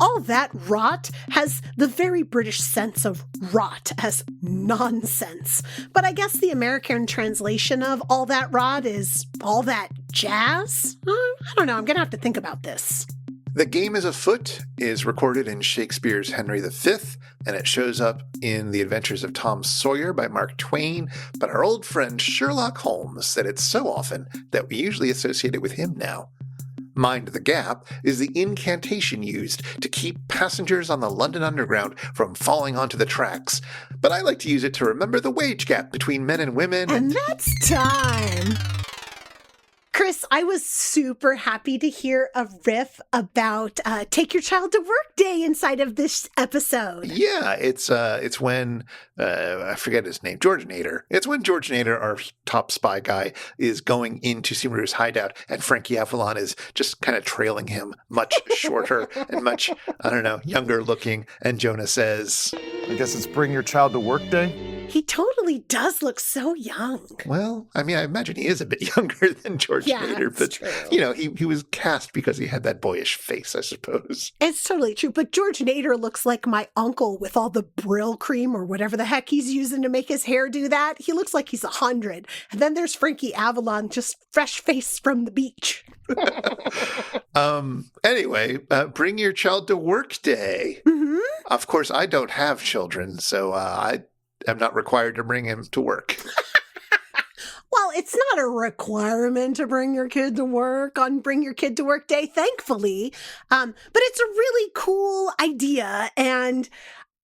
All that rot has the very British sense of rot as nonsense. But I guess the American translation of all that rot is all that jazz? I don't know, I'm going to have to think about this. The Game is Afoot is recorded in Shakespeare's Henry V, and it shows up in The Adventures of Tom Sawyer by Mark Twain, but our old friend Sherlock Holmes said it so often that we usually associate it with him now. Mind the Gap is the incantation used to keep passengers on the London Underground from falling onto the tracks, but I like to use it to remember the wage gap between men and women. And that's time! Chris, I was super happy to hear a riff about Take Your Child to Work Day inside of this episode. Yeah, it's when, I forget his name, George Nader. It's when George Nader, our top spy guy, is going into Sumuru's hideout, and Frankie Avalon is just kind of trailing him, much shorter and much, younger looking, and Jonah says, I guess it's Bring Your Child to Work Day? He totally does look so young. Well, I imagine he is a bit younger than George Nader, but, true. He was cast because he had that boyish face, I suppose. It's totally true, but George Nader looks like my uncle with all the Brill cream or whatever the heck he's using to make his hair do that. He looks like he's 100. And then there's Frankie Avalon, just fresh face from the beach. Anyway, Bring Your Child to Work Day. Mm-hmm. Of course, I don't have children, so I'm not required to bring him to work. Well, it's not a requirement to bring your kid to work on Bring Your Kid to Work Day, thankfully. But it's a really cool idea, and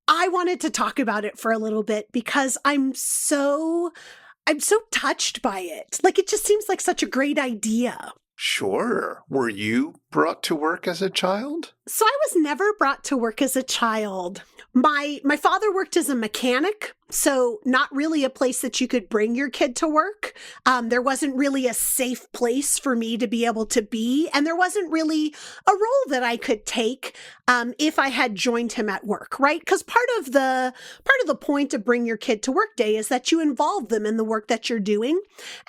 I wanted to talk about it for a little bit because I'm so touched by it. Like, it just seems like such a great idea. Sure. Were you brought to work as a child? So I was never brought to work as a child. My father worked as a mechanic, so not really a place that you could bring your kid to work. There wasn't really a safe place for me to be able to be, and there wasn't really a role that I could take if I had joined him at work, right? Because part of the point of Bring Your Kid to Work Day is that you involve them in the work that you're doing,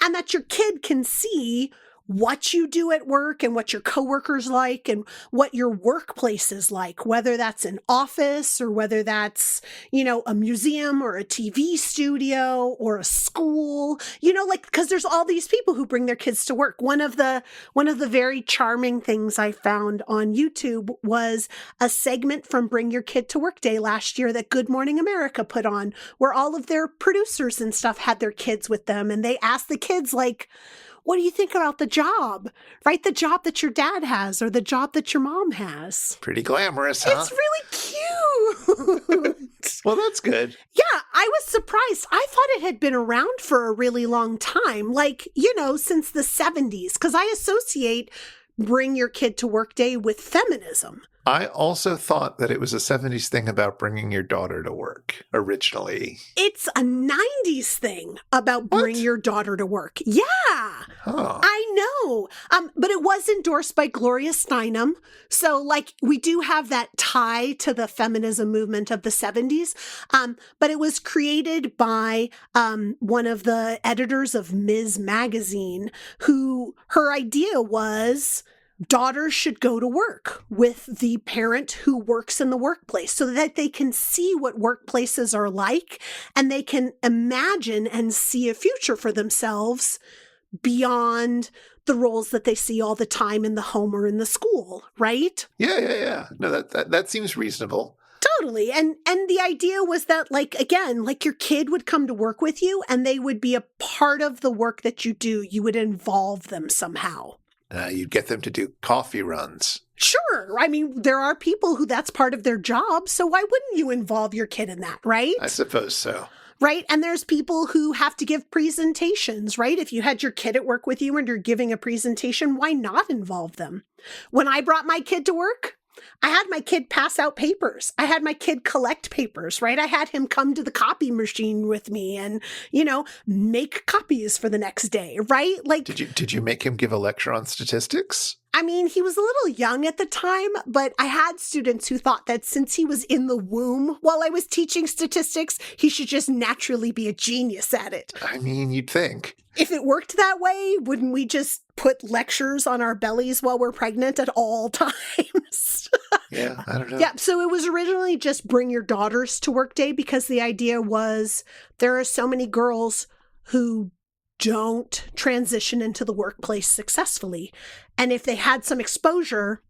and that your kid can see what you do at work and what your coworkers like and what your workplace is like, whether that's an office or whether that's, a museum or a TV studio or a school, because there's all these people who bring their kids to work. One of the very charming things I found on YouTube was a segment from Bring Your Kid to Work Day last year that Good Morning America put on, where all of their producers and stuff had their kids with them, and they asked the kids, like, what do you think about the job, right? The job that your dad has or the job that your mom has. Pretty glamorous, huh? It's really cute. Well, that's good. Yeah, I was surprised. I thought it had been around for a really long time, since the 70s, because I associate Bring Your Kid to Work Day with feminism. I also thought that it was a 70s thing about bringing your daughter to work originally. It's a 90s thing about bring your daughter to work. Yeah, Huh. I know. But it was endorsed by Gloria Steinem. So, we do have that tie to the feminism movement of the 70s. But it was created by one of the editors of Ms. Magazine, who her idea was daughters should go to work with the parent who works in the workplace so that they can see what workplaces are like and they can imagine and see a future for themselves beyond the roles that they see all the time in the home or in the school, right? Yeah. No, that seems reasonable. Totally. And the idea was that, your kid would come to work with you and they would be a part of the work that you do. You would involve them somehow. You'd get them to do coffee runs. Sure. I mean, there are people who that's part of their job, so why wouldn't you involve your kid in that, right? I suppose so. Right? And there's people who have to give presentations, right? If you had your kid at work with you and you're giving a presentation, why not involve them? When I brought my kid to work, I had my kid pass out papers. I had my kid collect papers, right? I had him come to the copy machine with me and, make copies for the next day, right? Did you make him give a lecture on statistics? I mean, he was a little young at the time, but I had students who thought that since he was in the womb while I was teaching statistics, he should just naturally be a genius at it. I mean, you'd think. If it worked that way, wouldn't we just put lectures on our bellies while we're pregnant at all times? Yeah, I don't know. Yeah, so it was originally just Bring Your Daughters to Work Day because the idea was there are so many girls who don't transition into the workplace successfully. And if they had some exposure,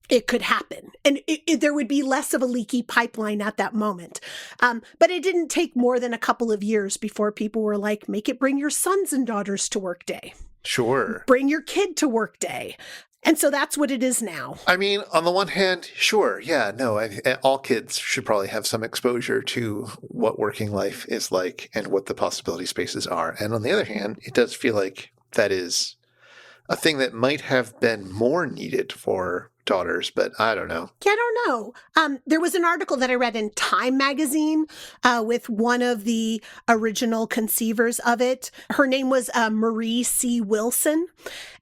it could happen. And there would be less of a leaky pipeline at that moment. But it didn't take more than a couple of years before people were like, make it Bring Your Sons and Daughters to Work Day. Sure. Bring your kid to work day. And so that's what it is now. I mean, on the one hand, sure. Yeah, no, all kids should probably have some exposure to what working life is like and what the possibility spaces are. And on the other hand, it does feel like that is a thing that might have been more needed for daughters, but I don't know. Yeah, I don't know. There was an article that I read in Time magazine with one of the original conceivers of it. Her name was Marie C. Wilson.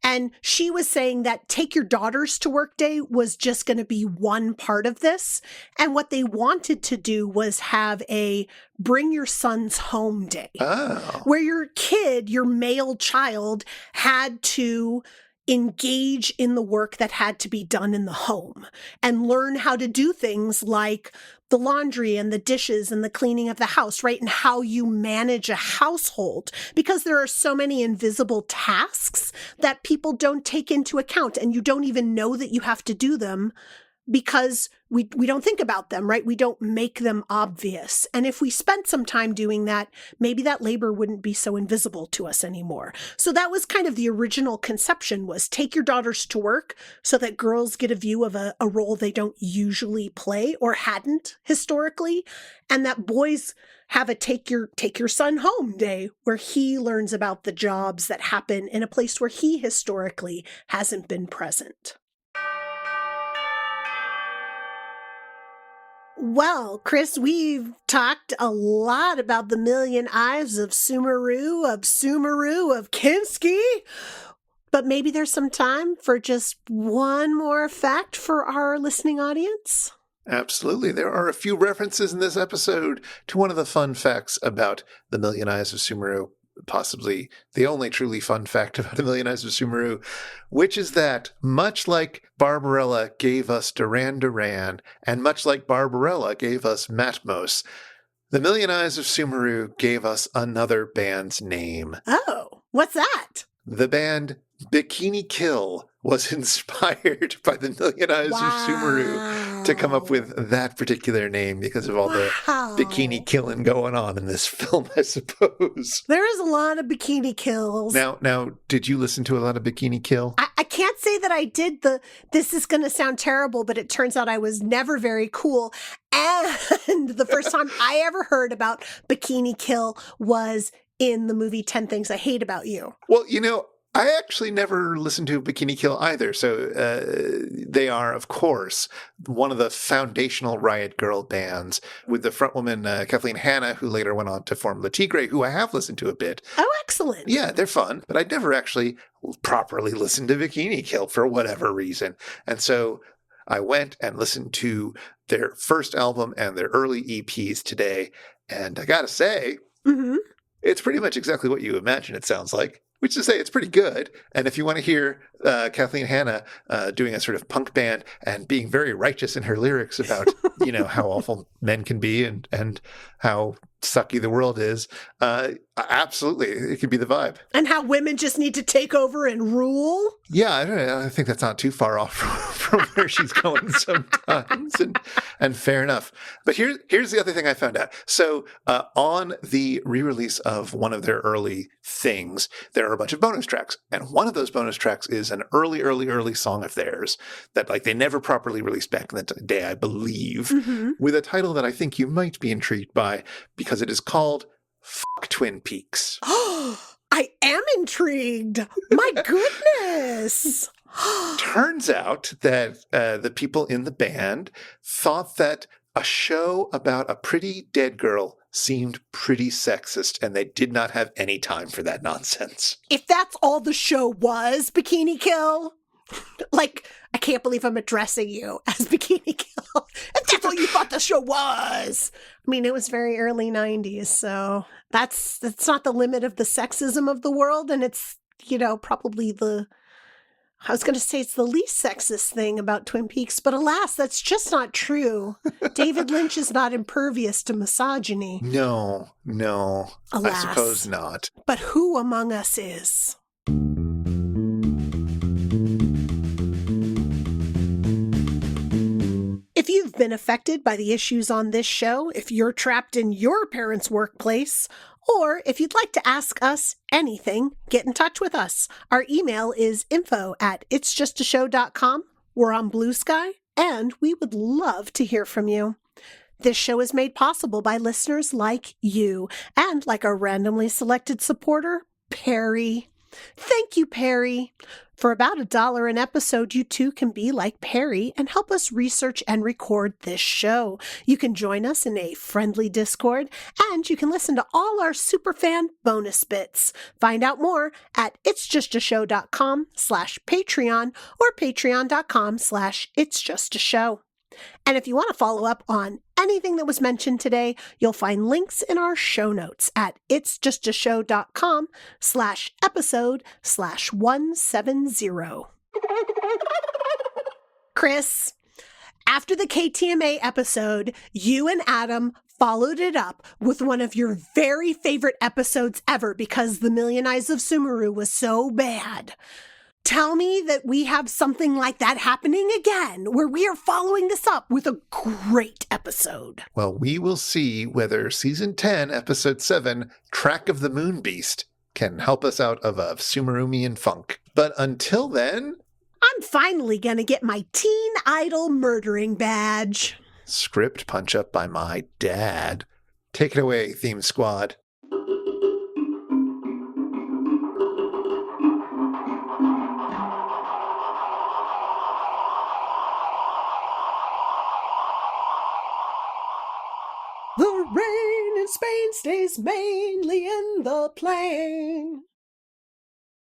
And she was saying that Take Your Daughters to Work Day was just going to be one part of this. And what they wanted to do was have a Bring Your Sons Home Day. Oh. Where your kid, your male child, had to engage in the work that had to be done in the home and learn how to do things like the laundry and the dishes and the cleaning of the house, right? And how you manage a household, because there are so many invisible tasks that people don't take into account and you don't even know that you have to do them because we don't think about them, right? We don't make them obvious. And if we spent some time doing that, maybe that labor wouldn't be so invisible to us anymore. So that was kind of the original conception, was take your daughters to work so that girls get a view of a role they don't usually play or hadn't historically, and that boys have a take your son home day where he learns about the jobs that happen in a place where he historically hasn't been present. Well, Chris, we've talked a lot about the million eyes of Sumuru, of Kinski, but maybe there's some time for just one more fact for our listening audience. Absolutely. There are a few references in this episode to one of the fun facts about the Million Eyes of Sumuru, possibly the only truly fun fact about the Million Eyes of Sumuru, which is that much like Barbarella gave us Duran Duran, and much like Barbarella gave us Matmos, the Million Eyes of Sumuru gave us another band's name. Oh, what's that? The band Bikini Kill was inspired by the Million Eyes of Sumuru to come up with that particular name because of all the bikini killing going on in this film, I suppose. There is a lot of bikini kills. Now, did you listen to a lot of Bikini Kill? I can't say that I did this is going to sound terrible, but it turns out I was never very cool. And the first time I ever heard about Bikini Kill was in the movie 10 Things I Hate About You. Well, I actually never listened to Bikini Kill either. So they are, of course, one of the foundational Riot Girl bands with the frontwoman Kathleen Hanna, who later went on to form Le Tigre, who I have listened to a bit. Oh, excellent. Yeah, they're fun, but I'd never actually properly listened to Bikini Kill for whatever reason. And so I went and listened to their first album and their early EPs today. And I got to say, it's pretty much exactly what you imagine it sounds like. Which is to say, it's pretty good. And if you want to hear Kathleen Hanna doing a sort of punk band and being very righteous in her lyrics about, how awful men can be and how sucky the world is, absolutely, it could be the vibe. And how women just need to take over and rule? Yeah, I think that's not too far off from where she's going sometimes, and fair enough. But here's the other thing I found out. So on the re-release of one of their early things, there are a bunch of bonus tracks, and one of those bonus tracks is an early song of theirs that they never properly released back in the day, I believe, with a title that I think you might be intrigued by because it is called Fuck Twin Peaks. I am intrigued. My goodness. Turns out that the people in the band thought that a show about a pretty dead girl seemed pretty sexist, and they did not have any time for that nonsense. If that's all the show was, Bikini Kill, I can't believe I'm addressing you as Bikini Kill. If that's all you thought the show was. I mean, it was very early 90s, so that's not the limit of the sexism of the world, and it's, probably I was going to say it's the least sexist thing about Twin Peaks, but alas, that's just not true. David Lynch is not impervious to misogyny. No. Alas. I suppose not. But who among us is? If you've been affected by the issues on this show, if you're trapped in your parents' workplace, or if you'd like to ask us anything, get in touch with us. Our email is info@itsjustashow.com. We're on Blue Sky, and we would love to hear from you. This show is made possible by listeners like you, and like our randomly selected supporter, Perry. Thank you, Perry. For about $1 an episode, you too can be like Perry and help us research and record this show. You can join us in a friendly Discord, and you can listen to all our superfan bonus bits. Find out more at itsjustashow.com/Patreon or patreon.com/itsjustashow. And if you want to follow up on anything that was mentioned today, you'll find links in our show notes at itsjustashow.com/episode/170. Chris, after the KTMA episode, you and Adam followed it up with one of your very favorite episodes ever because The Million Eyes of Sumuru was so bad. Tell me that we have something like that happening again, where we are following this up with a great episode. Well, we will see whether Season 10, Episode 7, Track of the Moon Beast, can help us out of a Sumerumian funk. But until then... I'm finally gonna get my Teen Idol murdering badge. Script punch-up by my dad. Take it away, Theme Squad. The rain in Spain stays mainly in the plain.